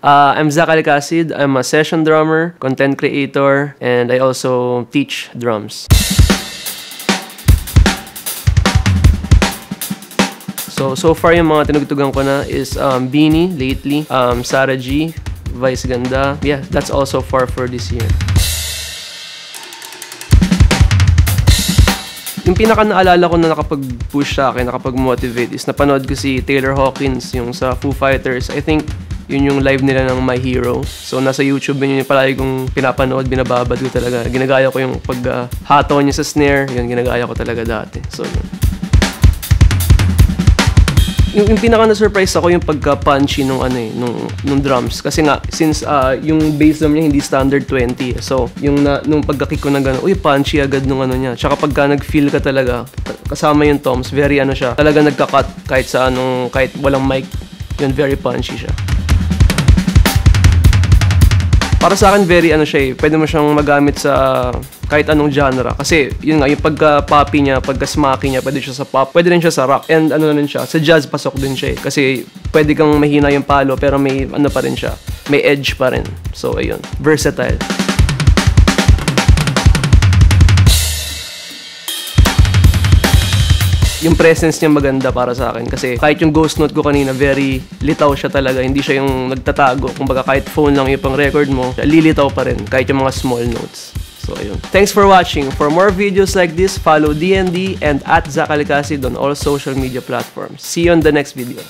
I'm Zach Alcacid. I'm a session drummer, content creator, and I also teach drums. So far yung mga tinugtugan ko na is Beanie lately, Sarah G, Vice Ganda. Yeah, that's also far for this year. Yung pinaka-naalala ko na nakapag-push sa akin, nakapag-motivate is napanood ko si Taylor Hawkins, yung sa Foo Fighters. I think yun yung live nila ng My Hero. So nasa YouTube yun yung palagi kong pinapanood, binababad ko talaga. Ginagaya ko yung pag-hato niya sa snare, yun ginagaya ko talaga dati. So yung pinaka-na-surprise ako yung pagka-punchy nung drums. Kasi nga, since yung bass drum niya hindi standard 20. So, nung pagka-kick ko na gano'n, uy, punchy agad nung niya. Tsaka pagka nag-feel ka talaga, kasama yung toms, very siya. Talaga nagka-cut kahit walang mic. Yun, very punchy siya. Para sa akin, very siya eh. Pwede mo siyang magamit sa kahit anong genre. Kasi, yun nga, yung pagka-poppy niya, pagka-smacky niya, pwede siya sa pop, pwede rin siya sa rock. And na rin siya, sa jazz pasok din siya eh. Kasi, pwede kang mahina yung palo, pero may pa rin siya. May edge pa rin. So, ayun. Versatile. Yung presence niya maganda para sa akin kasi kahit yung ghost note ko kanina, very litaw siya talaga. Hindi siya yung nagtatago. Kumbaga kahit phone lang yung pang record mo, lilitaw pa rin kahit yung mga small notes. So ayun. Thanks for watching. For more videos like this, follow DND and @Zach Alcacid on all social media platforms. See you on the next video.